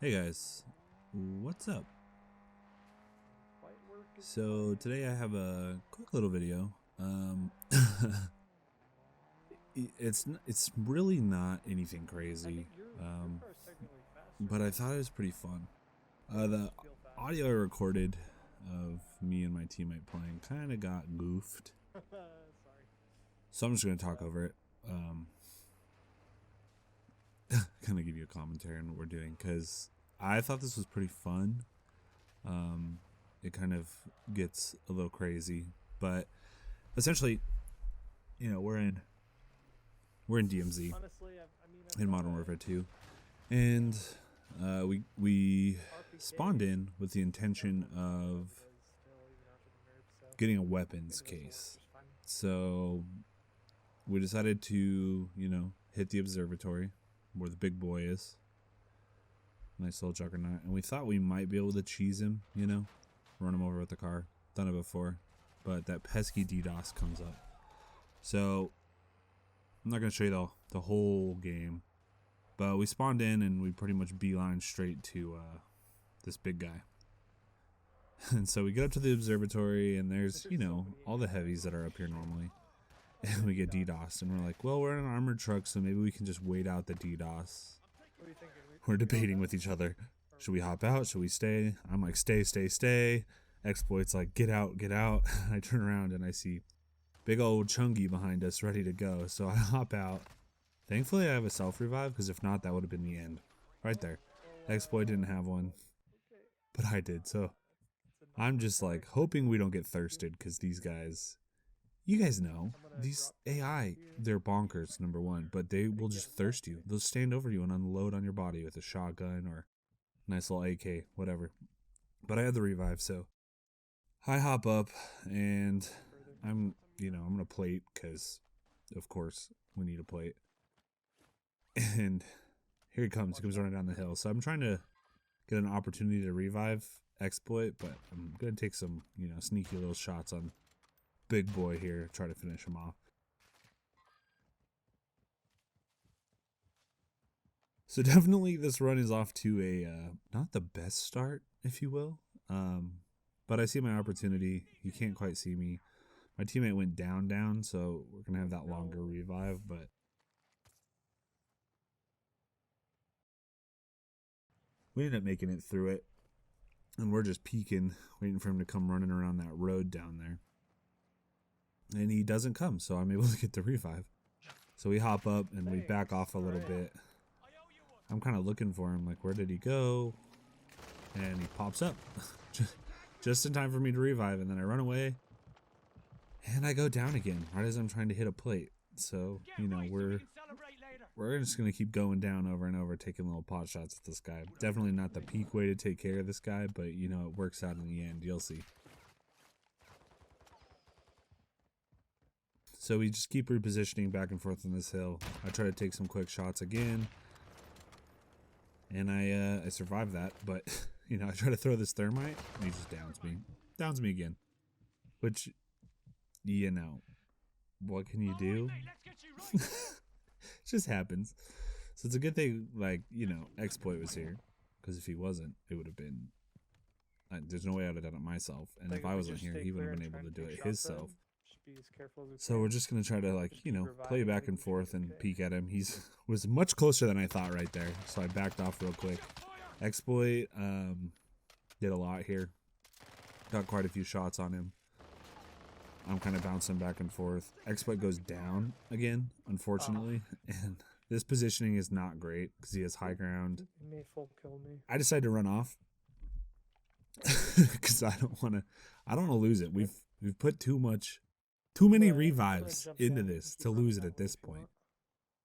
Hey guys, what's up? So today I have a quick little video. It's really not anything crazy, but I thought it was pretty fun. The audio I recorded of me and my teammate playing kind of got goofed, so I'm just gonna talk over it. Kind of give you a commentary on what we're doing because I thought this was pretty fun. It kind of gets a little crazy, but essentially, we're in DMZ in Modern Warfare 2, and we spawned in with the intention of getting a weapons case. So we decided to, hit the observatory where the big boy is. Nice little juggernaut. And we thought we might be able to cheese him, run him over with the car. Done it before. But that pesky DDoS comes up. So I'm not going to show you the whole game. But we spawned in and we pretty much beeline straight to this big guy. And so we get up to the observatory and there's, all the heavies that are up here normally. And we get DDoS and we're like, well, we're in an armored truck, so maybe we can just wait out the DDoS. We're debating with each other. Should we hop out? Should we stay? I'm like, stay. Exploit's like, get out. I turn around and I see big old Chungy behind us ready to go. So I hop out. Thankfully, I have a self-revive, because if not, that would have been the end. Right there. Exploit didn't have one, but I did. So I'm just like hoping we don't get thirsted, because these guys, you guys know, these AI, they're bonkers, number one, but they will just thirst you. They'll stand over you and unload on your body with a shotgun or nice little AK, whatever. But I had the revive, so I hop up and I'm gonna plate, because of course we need a plate. And here he comes running down the hill. So I'm trying to get an opportunity to revive Exploit, but I'm gonna take some, sneaky little shots on big boy here, try to finish him off. So definitely this run is off to a not the best start, if you will, but I see my opportunity. You can't quite see me. My teammate went down, so we're gonna have that longer revive, but we ended up making it through it, and we're just peeking, waiting for him to come running around that road down there. And he doesn't come, so I'm able to get the revive. So we hop up and we back off a little bit. I'm kind of looking for him, like, where did he go? And he pops up just in time for me to revive, and then I run away and I go down again right as I'm trying to hit a plate. So we're just gonna keep going down over and over, taking little pot shots at this guy. Definitely not the peak way to take care of this guy, but it works out in the end. You'll see. So we just keep repositioning back and forth on this hill. I try to take some quick shots again, and I survive that. But I try to throw this thermite, and he just downs me again. Which, what can you do? It just happens. So it's a good thing, Exploit was here, because if he wasn't, it would have been. There's no way I would have done it myself, and if I wasn't here, he would have been able to do it himself. So we're just going to try to, play back and forth and peek at him. Was much closer than I thought right there. So I backed off real quick. Exploit did a lot here. Got quite a few shots on him. I'm kind of bouncing back and forth. Exploit goes down again, unfortunately. And this positioning is not great because he has high ground. I decided to run off because I don't want to lose it. We've put too many revives into this to lose it at this point.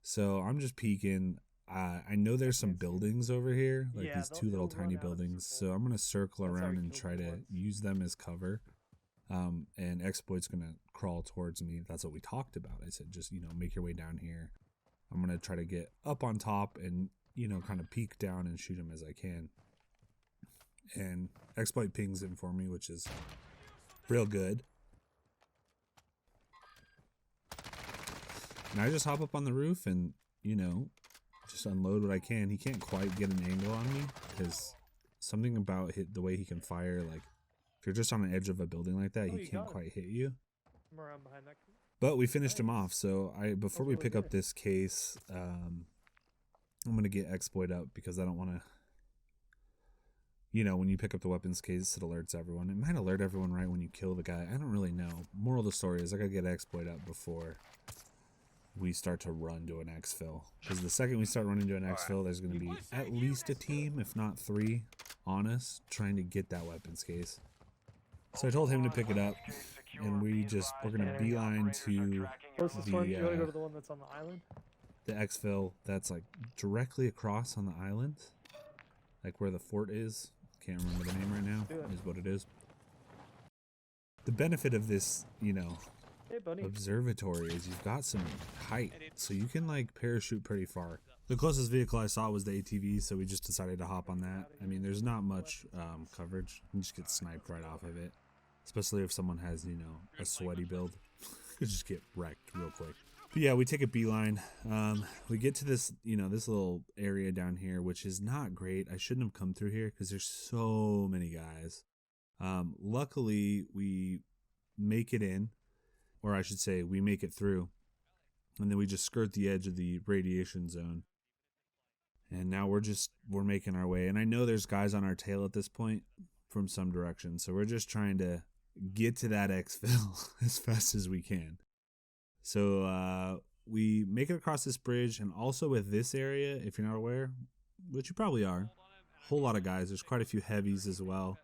So I'm just peeking. I know there's some buildings over here, like these two little tiny buildings. So I'm going to circle around and try to use them as cover. And Exploit's going to crawl towards me. That's what we talked about. I said, just, make your way down here. I'm going to try to get up on top and, kind of peek down and shoot him as I can. And Exploit pings him for me, which is real good. And I just hop up on the roof and, just unload what I can. He can't quite get an angle on me because something about the way he can fire, like if you're just on the edge of a building like that, he can't quite hit you. I'm around behind that. But we finished him off. So before we pick up this case, I'm gonna get exploit up because I don't want to. You know, when you pick up the weapons case, it alerts everyone. It might alert everyone right when you kill the guy. I don't really know. Moral of the story is I gotta get exploit up before we start to run to an exfil. Because the second we start running to an exfil, there's going to be at least a team, if not 3, on us trying to get that weapons case. So I told him to pick it up, and we're going to beeline to the exfil that's like directly across on the island, like where the fort is. Can't remember the name right now, is what it is. The benefit of this, you know, observatory is you've got some height, so you can like parachute pretty far. The closest vehicle I saw was the ATV, so we just decided to hop on that. I mean, there's not much coverage. You just get sniped right off of it, especially if someone has, you know, a sweaty build. You just get wrecked real quick. But yeah, we take a beeline. We get to this, you know, this little area down here, which is not great. I shouldn't have come through here because there's so many guys. Luckily, we make it in. Or I should say, we make it through, and then we just skirt the edge of the radiation zone. And now we're making our way. And I know there's guys on our tail at this point from some direction, so we're just trying to get to that exfil as fast as we can. So we make it across this bridge, and also with this area, if you're not aware, which you probably are, a whole lot of guys. There's quite a few heavies as well.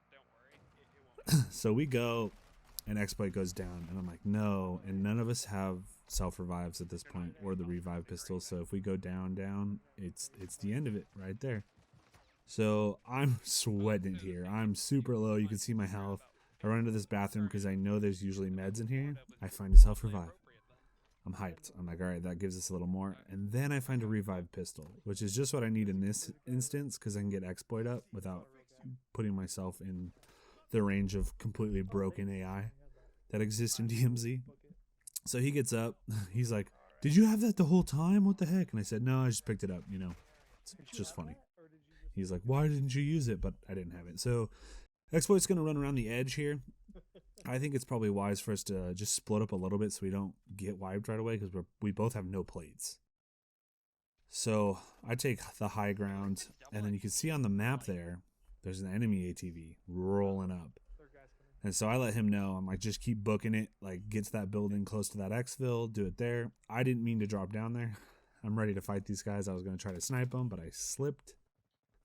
So we go. And exploit goes down, and I'm like, no, and none of us have self-revives at this point, or the revive pistol, so if we go down, it's the end of it right there. So I'm sweating it here. I'm super low. You can see my health. I run into this bathroom because I know there's usually meds in here. I find a self-revive. I'm hyped. I'm like, all right, that gives us a little more. And then I find a revive pistol, which is just what I need in this instance because I can get exploit up without putting myself in the range of completely broken AI that exists in DMZ. So he gets up. He's like, did you have that the whole time? What the heck? And I said, no, I just picked it up. You know, it's just funny. He's like, why didn't you use it? But I didn't have it. So exploit's going to run around the edge here. I think it's probably wise for us to just split up a little bit so we don't get wiped right away because we both have no plates. So I take the high ground, and then you can see on the map there's an enemy ATV rolling up. And so I let him know. I'm like, just keep booking it. Like, get to that building close to that exfil. Do it there. I didn't mean to drop down there. I'm ready to fight these guys. I was going to try to snipe them, but I slipped.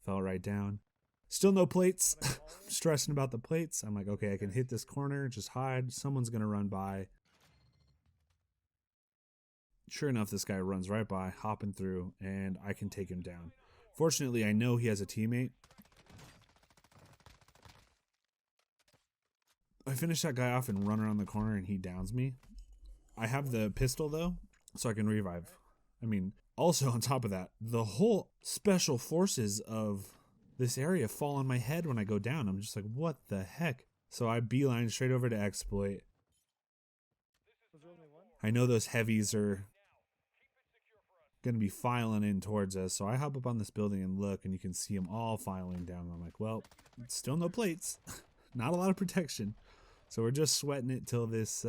Fell right down. Still no plates. I'm stressing about the plates. I'm like, okay, I can hit this corner. Just hide. Someone's going to run by. Sure enough, this guy runs right by, hopping through, and I can take him down. Fortunately, I know he has a teammate. I finish that guy off and run around the corner, and he downs me. I have the pistol, though, so I can revive. I mean, also on top of that, the whole special forces of this area fall on my head when I go down. I'm just like, what the heck? So I beeline straight over to exploit. I know those heavies are going to be filing in towards us, so I hop up on this building and look, and you can see them all filing down. And I'm like, well, still no plates. Not a lot of protection. So we're just sweating it till this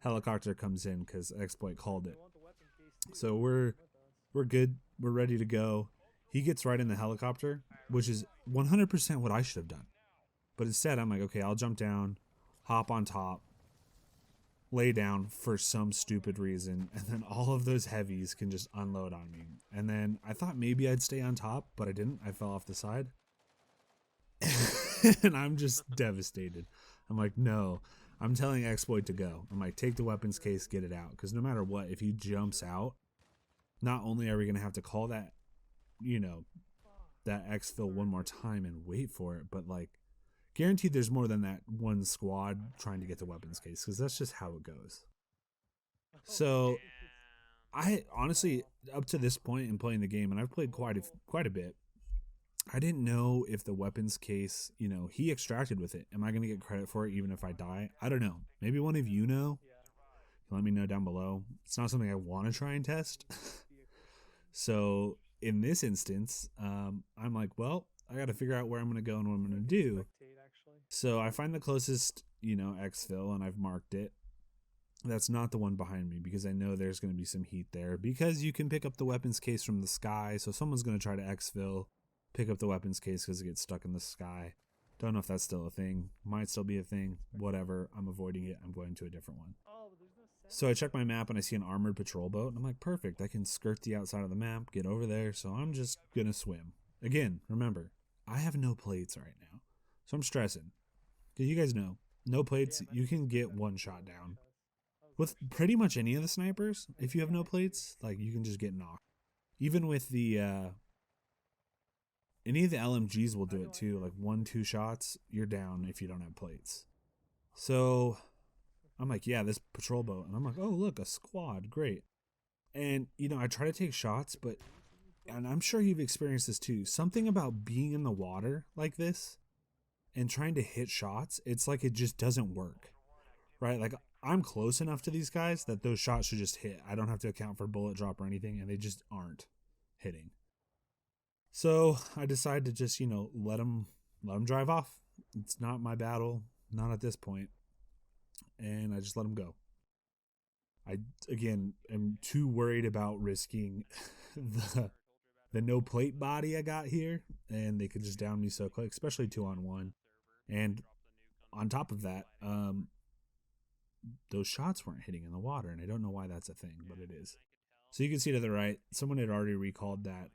helicopter comes in because exploit called it. So we're good. We're ready to go. He gets right in the helicopter, which is 100% what I should have done. But instead, I'm like, okay, I'll jump down, hop on top, lay down for some stupid reason, and then all of those heavies can just unload on me. And then I thought maybe I'd stay on top, but I didn't. I fell off the side. And I'm just devastated. I'm like, no, I'm telling exploit to go. I'm like, take the weapons case, get it out. Because no matter what, if he jumps out, not only are we going to have to call that, you know, that exfil one more time and wait for it, but like, guaranteed there's more than that one squad trying to get the weapons case, because that's just how it goes. So I honestly, up to this point in playing the game, and I've played quite a bit, I didn't know if the weapons case, you know, he extracted with it. Am I going to get credit for it even if I die? I don't know. Maybe one of you know. Let me know down below. It's not something I want to try and test. So in this instance, I'm like, well, I got to figure out where I'm going to go and what I'm going to do. So I find the closest, exfil, and I've marked it. That's not the one behind me because I know there's going to be some heat there because you can pick up the weapons case from the sky. So someone's going to try to exfil, pick up the weapons case because it gets stuck in the sky. Don't know if that's still a thing. Might still be a thing. Whatever. I'm avoiding it. I'm going to a different one. So I check my map and I see an armored patrol boat. And I'm like, perfect. I can skirt the outside of the map, get over there. So I'm just going to swim. Again, remember, I have no plates right now. So I'm stressing. Because you guys know, no plates, you can get one shot down. With pretty much any of the snipers, if you have no plates, like you can just get knocked. Even with the any of the LMGs will do it too. Like 1-2 shots, you're down if you don't have plates. So I'm like, yeah, this patrol boat, and I'm like, oh look, a squad, great. And I try to take shots, but and I'm sure you've experienced this too. Something about being in the water like this and trying to hit shots, it's like it just doesn't work. Right? Like I'm close enough to these guys that those shots should just hit. I don't have to account for bullet drop or anything, and they just aren't hitting. So I decide to just, let them drive off. It's not my battle, not at this point, and I just let them go. I again am too worried about risking the no plate body I got here, and they could just down me so quick, especially 2-on-1. And on top of that, those shots weren't hitting in the water, and I don't know why that's a thing, but it is. So you can see to the right, someone had already recalled that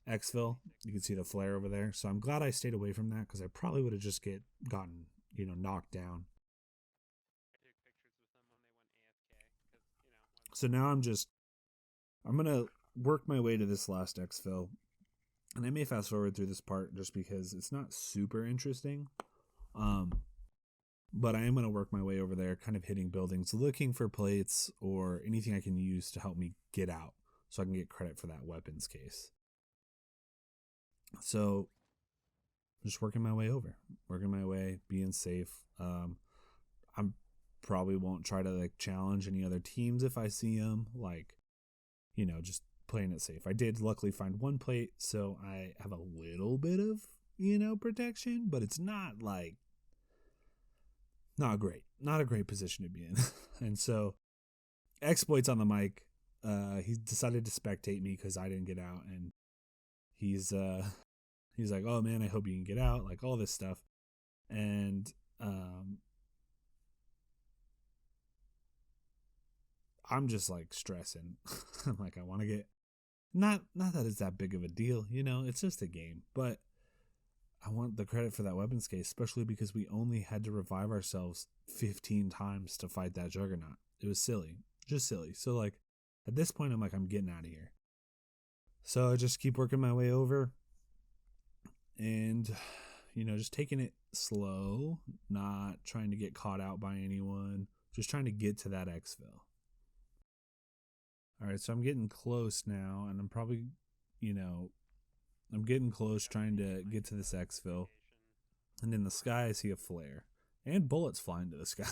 exfil. You can see the flare over there. So I'm glad I stayed away from that because I probably would have just gotten knocked down. So now I'm gonna work my way to this last exfil, and I may fast forward through this part just because it's not super interesting. But I am going to work my way over there, kind of hitting buildings, looking for plates or anything I can use to help me get out so I can get credit for that weapons case. So just working my way over, being safe. I'm probably won't try to challenge any other teams if I see them, just playing it safe. I did luckily find one plate, so I have a little bit of, protection, but it's not not great. Not a great position to be in. And so, Exploits on the mic, he decided to spectate me because I didn't get out, and he's like, oh man, I hope you can get out, like all this stuff. And I'm just stressing. I'm like, I want to get not that it's that big of a deal, it's just a game, but I want the credit for that weapons case, especially because we only had to revive ourselves 15 times to fight that juggernaut. It was silly. Just silly. So, at this point, I'm getting out of here. So I just keep working my way over and, just taking it slow, not trying to get caught out by anyone, just trying to get to that exfil. All right, so I'm getting close now, and I'm probably, I'm getting close trying to get to this exfil. And in the sky, I see a flare and bullets flying to the sky.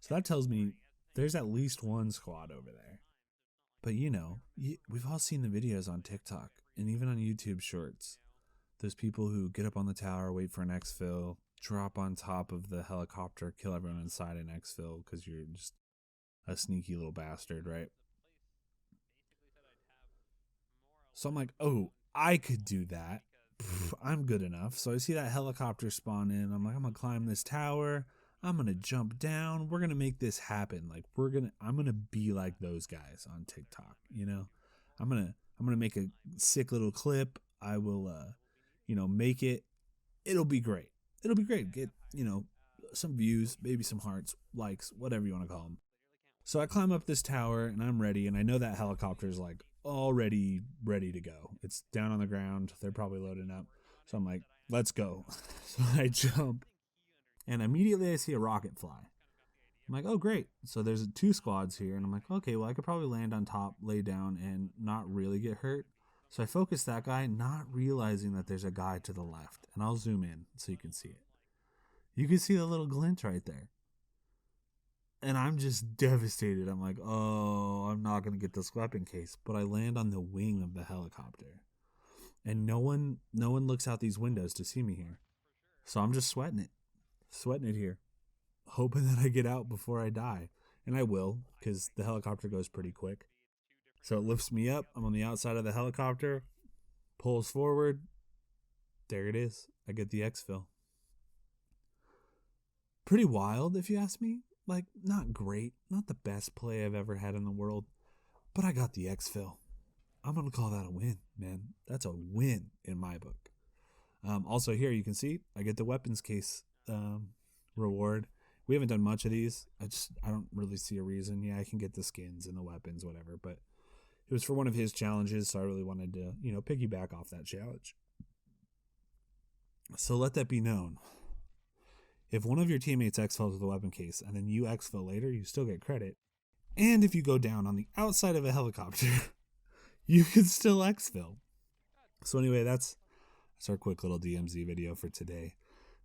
So that tells me there's at least one squad over there. But we've all seen the videos on TikTok and even on YouTube shorts. Those people who get up on the tower, wait for an exfil, drop on top of the helicopter, kill everyone inside an exfil because you're just a sneaky little bastard, right? So I'm like, oh, I could do that. I'm good enough. So I see that helicopter spawn in. I'm like, I'm gonna climb this tower. I'm gonna jump down. We're gonna make this happen. I'm gonna be like those guys on TikTok. I'm gonna make a sick little clip. I will, make it. It'll be great. It'll be great. Get some views, maybe some hearts, likes, whatever you want to call them. So I climb up this tower and I'm ready. And I know that helicopter is already ready to go. It's down on the ground. They're probably loading up. So I'm like, let's go. So I jump and immediately I see a rocket fly. I'm like, oh, great. So there's 2 squads here. And I'm like, okay, well, I could probably land on top, lay down, and not really get hurt. So I focus that guy, not realizing that there's a guy to the left. And I'll zoom in so you can see it. You can see the little glint right there. And I'm just devastated. I'm like, oh, I'm not going to get this weapon case. But I land on the wing of the helicopter. And no one looks out these windows to see me here. So I'm just sweating it here, hoping that I get out before I die. And I will, because the helicopter goes pretty quick. So it lifts me up. I'm on the outside of the helicopter, pulls forward. There it is. I get the exfil. Pretty wild, if you ask me. Like, not great. Not the best play I've ever had in the world. But I got the exfil. I'm going to call that a win, man. That's a win in my book. Also here, you can see I get the weapons case reward. We haven't done much of these. I don't really see a reason. Yeah, I can get the skins and the weapons, whatever. But it was for one of his challenges, so I really wanted to, piggyback off that challenge. So let that be known. If one of your teammates exfils with a weapon case and then you exfil later, you still get credit. And if you go down on the outside of a helicopter, you can still exfil. So anyway, that's our quick little DMZ video for today.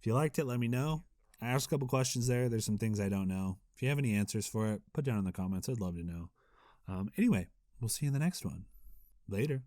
If you liked it, let me know. I asked a couple questions there. There's some things I don't know. If you have any answers for it, put down in the comments. I'd love to know. Anyway, we'll see you in the next one. Later.